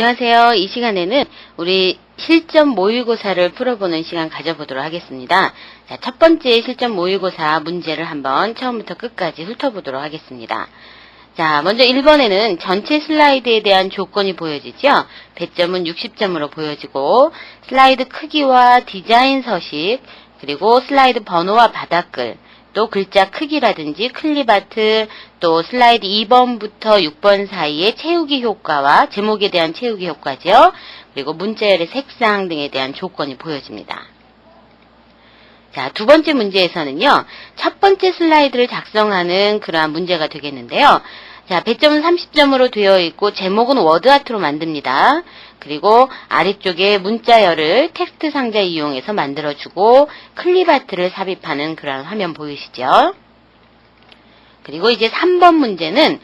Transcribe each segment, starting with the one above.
안녕하세요. 이 시간에는 우리 실전 모의고사를 풀어보는 시간 가져보도록 하겠습니다. 자, 첫 번째 실전 모의고사 문제를 한번 처음부터 끝까지 훑어보도록 하겠습니다. 자, 먼저 1번에는 전체 슬라이드에 대한 조건이 보여지죠. 배점은 60점으로 보여지고 슬라이드 크기와 디자인 서식, 그리고 슬라이드 번호와 바닥글, 또 글자 크기라든지 클립아트, 또 슬라이드 2번부터 6번 사이의 채우기 효과와 제목에 대한 채우기 효과죠. 그리고 문자열의 색상 등에 대한 조건이 보여집니다. 자, 두 번째 문제에서는요, 첫 번째 슬라이드를 작성하는 그러한 문제가 되겠는데요. 자, 배점은 30점으로 되어 있고 제목은 워드아트로 만듭니다. 그리고 아래쪽에 문자열을 텍스트 상자 이용해서 만들어주고 클립아트를 삽입하는 그런 화면 보이시죠? 그리고 이제 3번 문제는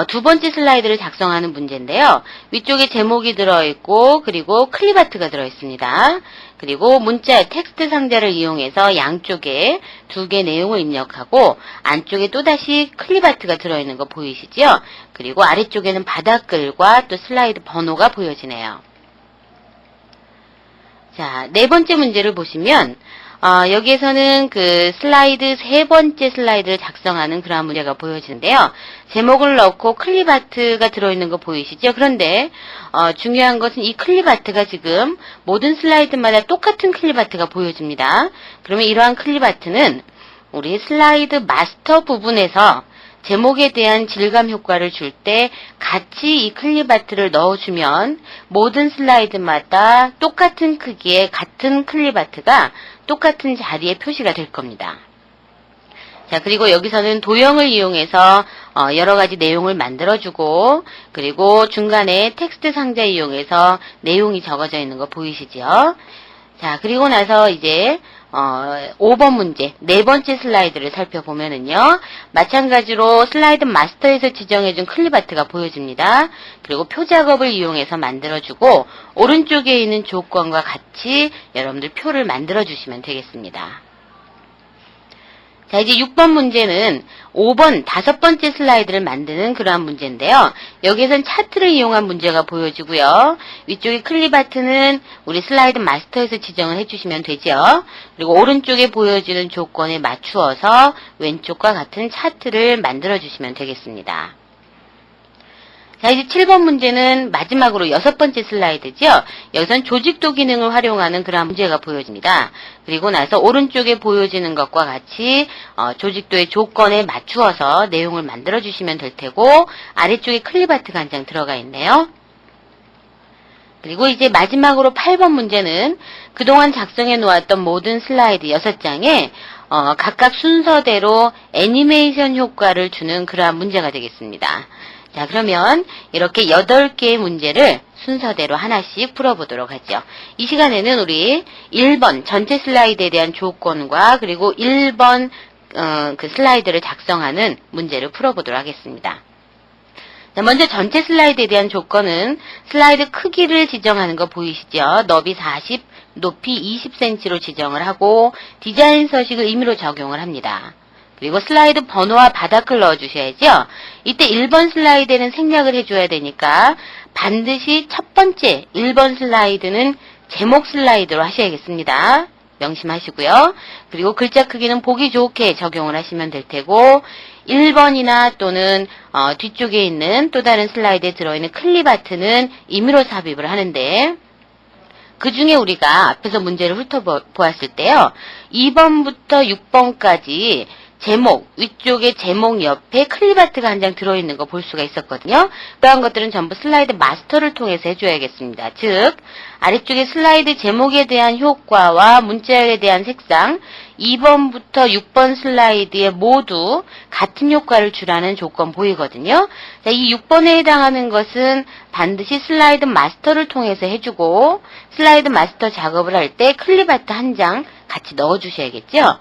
두 번째 슬라이드를 작성하는 문제인데요. 위쪽에 제목이 들어있고 그리고 클립아트가 들어있습니다. 그리고 문자 텍스트 상자를 이용해서 양쪽에 두 개 내용을 입력하고 안쪽에 또다시 클립아트가 들어있는 거 보이시죠? 그리고 아래쪽에는 바닥글과 또 슬라이드 번호가 보여지네요. 자, 네 번째 문제를 보시면 여기에서는 그 슬라이드 세 번째 슬라이드를 작성하는 그런 문제가 보여지는데요. 제목을 넣고 클립아트가 들어있는 거 보이시죠? 그런데 중요한 것은 이 클립아트가 지금 모든 슬라이드마다 똑같은 클립아트가 보여집니다. 그러면 이러한 클립아트는 우리 슬라이드 마스터 부분에서 제목에 대한 질감 효과를 줄 때 같이 이 클립아트를 넣어주면 모든 슬라이드마다 똑같은 크기의 같은 클립아트가 똑같은 자리에 표시가 될 겁니다. 자, 그리고 여기서는 도형을 이용해서 여러 가지 내용을 만들어주고 그리고 중간에 텍스트 상자 이용해서 내용이 적어져 있는 거 보이시죠? 자, 그리고 나서 이제 5번 문제, 네 번째 슬라이드를 살펴보면은요, 마찬가지로 슬라이드 마스터에서 지정해준 클립아트가 보여집니다. 그리고 표 작업을 이용해서 만들어주고, 오른쪽에 있는 조건과 같이 여러분들 표를 만들어주시면 되겠습니다. 자, 이제 6번 문제는 5번 다섯 번째 슬라이드를 만드는 그러한 문제인데요. 여기에선 차트를 이용한 문제가 보여지고요. 위쪽에 클립아트는 우리 슬라이드 마스터에서 지정을 해주시면 되죠. 그리고 오른쪽에 보여지는 조건에 맞추어서 왼쪽과 같은 차트를 만들어주시면 되겠습니다. 자, 이제 7번 문제는 마지막으로 여섯 번째 슬라이드죠. 여기선 조직도 기능을 활용하는 그런 문제가 보여집니다. 그리고 나서 오른쪽에 보여지는 것과 같이 조직도의 조건에 맞추어서 내용을 만들어 주시면 될 테고 아래쪽에 클립아트가 한 장 들어가 있네요. 그리고 이제 마지막으로 8번 문제는 그동안 작성해 놓았던 모든 슬라이드 6장에 각각 순서대로 애니메이션 효과를 주는 그러한 문제가 되겠습니다. 자, 그러면 이렇게 8개의 문제를 순서대로 하나씩 풀어보도록 하죠. 이 시간에는 우리 1번 전체 슬라이드에 대한 조건과 그리고 1번 그 슬라이드를 작성하는 문제를 풀어보도록 하겠습니다. 자, 먼저 전체 슬라이드에 대한 조건은 슬라이드 크기를 지정하는 거 보이시죠? 너비 40, 높이 20cm로 지정을 하고 디자인 서식을 임의로 적용을 합니다. 그리고 슬라이드 번호와 바닥글 넣어주셔야죠. 이때 1번 슬라이드에는 생략을 해줘야 되니까 반드시 첫 번째 1번 슬라이드는 제목 슬라이드로 하셔야겠습니다. 명심하시고요. 그리고 글자 크기는 보기 좋게 적용을 하시면 될 테고 1번이나 또는 뒤쪽에 있는 또 다른 슬라이드에 들어있는 클립아트는 임의로 삽입을 하는데 그 중에 우리가 앞에서 문제를 훑어보았을 때요. 2번부터 6번까지 제목, 위쪽에 제목 옆에 클립아트가 한 장 들어있는 거 볼 수가 있었거든요. 그러한 것들은 전부 슬라이드 마스터를 통해서 해줘야겠습니다. 즉, 아래쪽에 슬라이드 제목에 대한 효과와 문자열에 대한 색상, 2번부터 6번 슬라이드에 모두 같은 효과를 주라는 조건 보이거든요. 자, 이 6번에 해당하는 것은 반드시 슬라이드 마스터를 통해서 해주고, 슬라이드 마스터 작업을 할 때 클립아트 한 장 같이 넣어주셔야겠죠.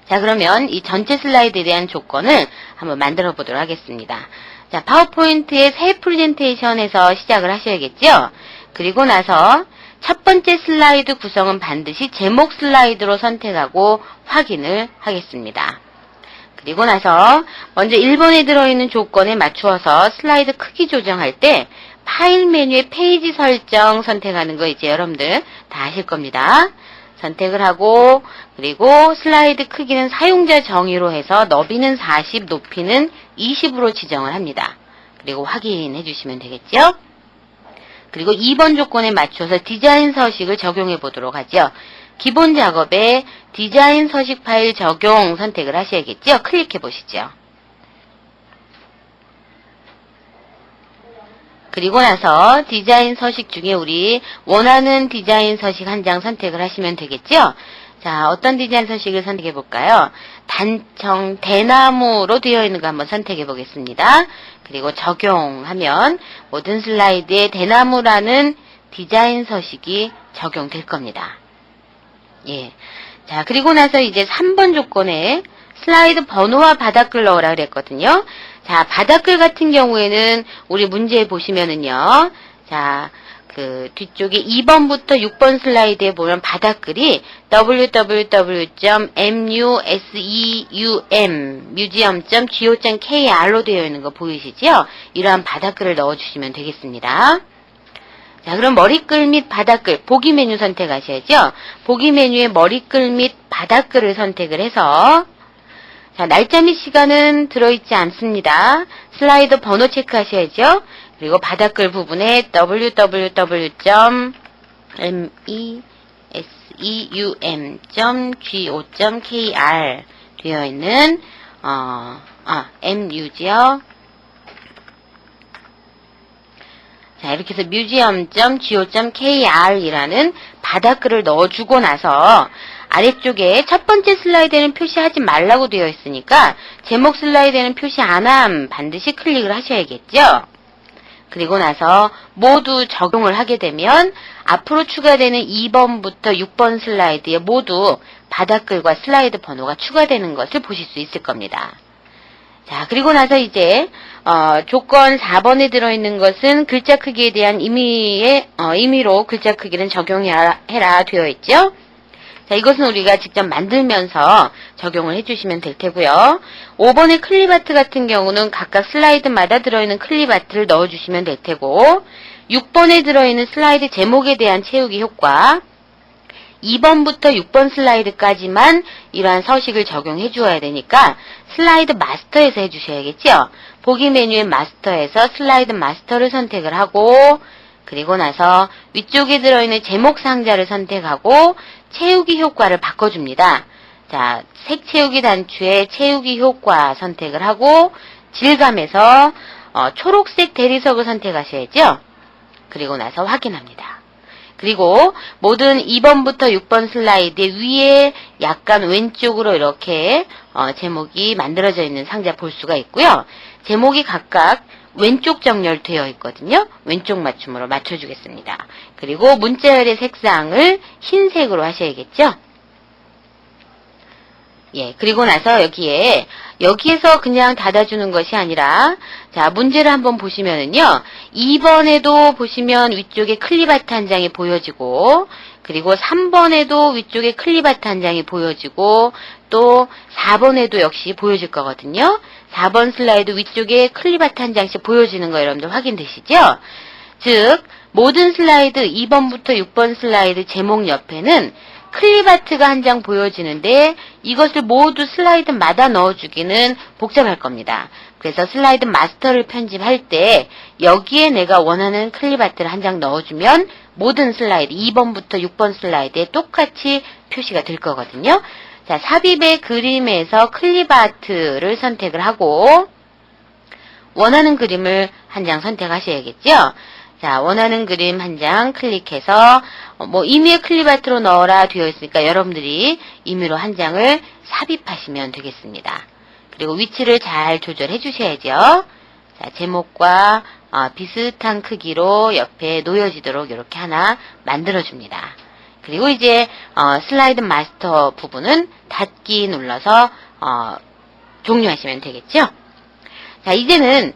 자, 그러면 이 전체 슬라이드에 대한 조건을 한번 만들어 보도록 하겠습니다. 자, 파워포인트의 새 프레젠테이션에서 시작을 하셔야겠죠? 그리고 나서 첫 번째 슬라이드 구성은 반드시 제목 슬라이드로 선택하고 확인을 하겠습니다. 그리고 나서 먼저 1번에 들어있는 조건에 맞추어서 슬라이드 크기 조정할 때 파일 메뉴의 페이지 설정 선택하는 거 이제 여러분들 다 아실 겁니다. 선택을 하고 그리고 슬라이드 크기는 사용자 정의로 해서 너비는 40, 높이는 20으로 지정을 합니다. 그리고 확인해 주시면 되겠죠? 그리고 2번 조건에 맞춰서 디자인 서식을 적용해 보도록 하죠. 기본 작업에 디자인 서식 파일 적용 선택을 하셔야겠죠? 클릭해 보시죠. 그리고 나서 디자인 서식 중에 우리 원하는 디자인 서식 한 장 선택을 하시면 되겠죠? 자, 어떤 디자인 서식을 선택해 볼까요? 단청 대나무로 되어 있는 거 한번 선택해 보겠습니다. 그리고 적용하면 모든 슬라이드에 대나무라는 디자인 서식이 적용될 겁니다. 예. 자, 그리고 나서 이제 3번 조건에 슬라이드 번호와 바닥글 넣으라 그랬거든요. 자, 바닥글 같은 경우에는 우리 문제 보시면은요. 자, 그 뒤쪽에 2번부터 6번 슬라이드에 보면 바닥글이 museum.go.kr로 되어 있는 거 보이시죠? 이러한 바닥글을 넣어주시면 되겠습니다. 자, 그럼 머리글 및 바닥글, 보기 메뉴 선택하셔야죠. 보기 메뉴에 머리글 및 바닥글을 선택을 해서 자, 날짜 및 시간은 들어있지 않습니다. 슬라이드 번호 체크하셔야죠. 그리고 바닥글 부분에 www.museum.go.kr 되어 있는 museum 자, 이렇게 해서 museum.go.kr이라는 바닥글을 넣어주고 나서 아래쪽에 첫 번째 슬라이드에는 표시하지 말라고 되어 있으니까 제목 슬라이드에는 표시 안함 반드시 클릭을 하셔야겠죠. 그리고 나서 모두 적용을 하게 되면 앞으로 추가되는 2번부터 6번 슬라이드에 모두 바닥글과 슬라이드 번호가 추가되는 것을 보실 수 있을 겁니다. 자, 그리고 나서 이제 조건 4번에 들어있는 것은 글자 크기에 대한 임의로 글자 크기는 적용해라 되어 있죠. 자, 이것은 우리가 직접 만들면서 적용을 해주시면 될 테고요. 5번의 클립아트 같은 경우는 각각 슬라이드마다 들어있는 클립아트를 넣어주시면 될 테고 6번에 들어있는 슬라이드 제목에 대한 채우기 효과 2번부터 6번 슬라이드까지만 이러한 서식을 적용해 주어야 되니까 슬라이드 마스터에서 해주셔야겠죠. 보기 메뉴의 마스터에서 슬라이드 마스터를 선택을 하고 그리고 나서 위쪽에 들어있는 제목 상자를 선택하고 채우기 효과를 바꿔줍니다. 자, 색 채우기 단추에 채우기 효과 선택을 하고 질감에서 초록색 대리석을 선택하셔야죠. 그리고 나서 확인합니다. 그리고 모든 2번부터 6번 슬라이드 위에 약간 왼쪽으로 이렇게 제목이 만들어져 있는 상자 볼 수가 있고요. 제목이 각각 왼쪽 정렬되어 있거든요. 왼쪽 맞춤으로 맞춰주겠습니다. 그리고 문자열의 색상을 흰색으로 하셔야겠죠. 예, 그리고 나서 여기에서 그냥 닫아주는 것이 아니라, 자, 문제를 한번 보시면은요, 2번에도 보시면 위쪽에 클립아트 한 장이 보여지고, 그리고 3번에도 위쪽에 클립아트 한 장이 보여지고, 또 4번에도 역시 보여질 거거든요. 4번 슬라이드 위쪽에 클립아트 한 장씩 보여지는 거 여러분들 확인되시죠? 즉, 모든 슬라이드 2번부터 6번 슬라이드 제목 옆에는 클립아트가 한 장 보여지는데 이것을 모두 슬라이드마다 넣어주기는 복잡할 겁니다. 그래서 슬라이드 마스터를 편집할 때 여기에 내가 원하는 클립아트를 한 장 넣어주면 모든 슬라이드 2번부터 6번 슬라이드에 똑같이 표시가 될 거거든요. 자, 삽입의 그림에서 클립아트를 선택을 하고 원하는 그림을 한 장 선택하셔야겠죠. 자, 원하는 그림 한 장 클릭해서 임의의 클립아트로 넣어라 되어 있으니까 여러분들이 임의로 한 장을 삽입하시면 되겠습니다. 그리고 위치를 잘 조절해 주셔야죠. 자, 제목과 비슷한 크기로 옆에 놓여지도록 이렇게 하나 만들어 줍니다. 그리고 이제 슬라이드 마스터 부분은 닫기 눌러서 종료하시면 되겠죠. 자, 이제는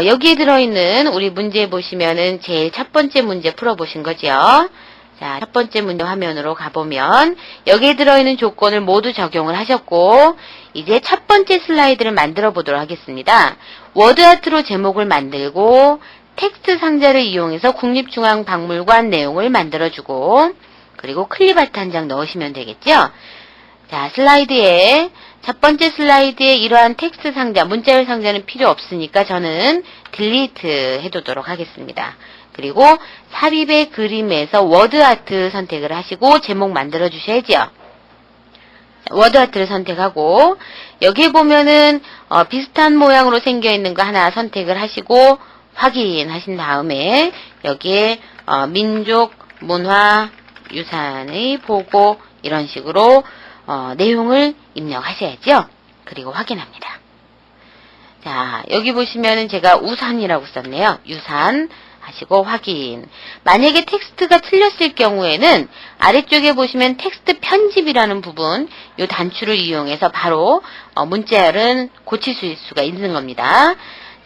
여기에 들어있는 우리 문제 보시면은 제일 첫 번째 문제 풀어보신 거죠. 자, 첫 번째 문제 화면으로 가보면 여기에 들어있는 조건을 모두 적용을 하셨고 이제 첫 번째 슬라이드를 만들어 보도록 하겠습니다. 워드아트로 제목을 만들고 텍스트 상자를 이용해서 국립중앙박물관 내용을 만들어주고, 그리고 클립아트 한 장 넣으시면 되겠죠? 자, 슬라이드에, 첫 번째 슬라이드에 이러한 텍스트 상자, 문자열 상자는 필요 없으니까 저는 딜리트 해두도록 하겠습니다. 그리고 삽입의 그림에서 워드아트 선택을 하시고 제목 만들어 주셔야죠. 워드아트를 선택하고 여기에 보면은 비슷한 모양으로 생겨있는 거 하나 선택을 하시고 확인하신 다음에 여기에 민족 문화 유산의 보고 이런 식으로 내용을 입력하셔야죠. 그리고 확인합니다. 자, 여기 보시면은 제가 우산이라고 썼네요. 유산 하시고 확인. 만약에 텍스트가 틀렸을 경우에는 아래쪽에 보시면 텍스트 편집이라는 부분, 이 단추를 이용해서 바로 문자열은 고칠 수가 있는 겁니다.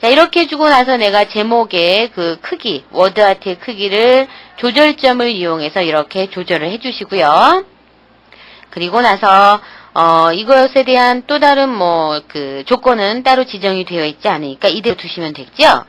자, 이렇게 해주고 나서 내가 제목의 그 크기, 워드아트의 크기를 조절점을 이용해서 이렇게 조절을 해주시고요. 그리고 나서 이것에 대한 또 다른 조건은 따로 지정이 되어 있지 않으니까 이대로 두시면 되겠죠?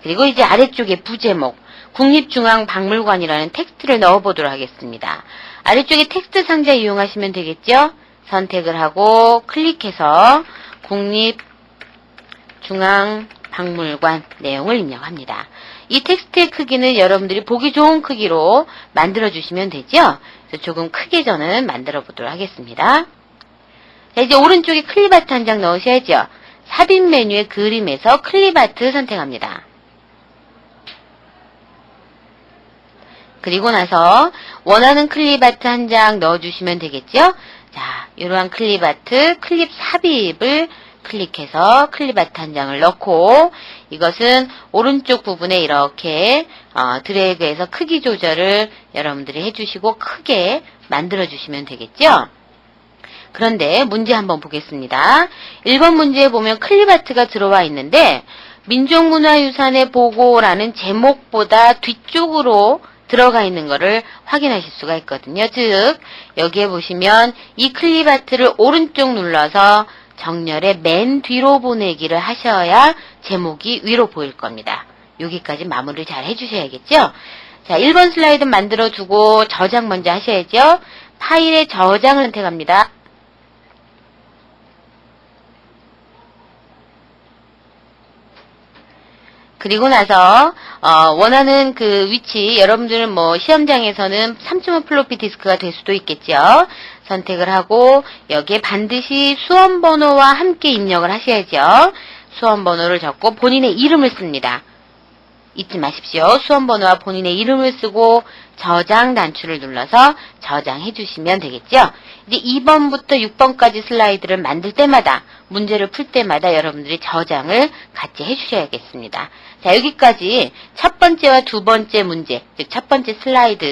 그리고 이제 아래쪽에 부제목, 국립중앙박물관이라는 텍스트를 넣어보도록 하겠습니다. 아래쪽에 텍스트 상자 이용하시면 되겠죠? 선택을 하고 클릭해서 국립중앙박물관 내용을 입력합니다. 이 텍스트의 크기는 여러분들이 보기 좋은 크기로 만들어주시면 되죠? 그래서 조금 크게 저는 만들어 보도록 하겠습니다. 자, 이제 오른쪽에 클립아트 한 장 넣으셔야죠. 삽입 메뉴의 그림에서 클립아트 선택합니다. 그리고 나서 원하는 클립아트 한 장 넣어주시면 되겠죠? 자, 이러한 클립아트, 클립 삽입을 클릭해서 클립아트 한 장을 넣고 이것은 오른쪽 부분에 이렇게 드래그해서 크기 조절을 여러분들이 해주시고 크게 만들어주시면 되겠죠? 그런데 문제 한번 보겠습니다. 1번 문제에 보면 클립아트가 들어와 있는데 민족문화유산의 보고라는 제목보다 뒤쪽으로 들어가 있는 것을 확인하실 수가 있거든요. 즉 여기에 보시면 이 클립아트를 오른쪽 눌러서 정렬의 맨 뒤로 보내기를 하셔야 제목이 위로 보일 겁니다. 여기까지 마무리를 잘 해주셔야겠죠? 자, 1번 슬라이드 만들어주고 저장 먼저 하셔야죠. 파일의 저장을 선택합니다. 그리고 나서 원하는 그 위치, 여러분들은 시험장에서는 3.5 플로피 디스크가 될 수도 있겠죠. 선택을 하고 여기에 반드시 수험번호와 함께 입력을 하셔야죠. 수험번호를 적고 본인의 이름을 씁니다. 잊지 마십시오. 수험번호와 본인의 이름을 쓰고 저장 단추를 눌러서 저장해 주시면 되겠죠. 이제 2번부터 6번까지 슬라이드를 만들 때마다 문제를 풀 때마다 여러분들이 저장을 같이 해 주셔야겠습니다. 자, 여기까지 첫 번째와 두 번째 문제, 즉 첫 번째 슬라이드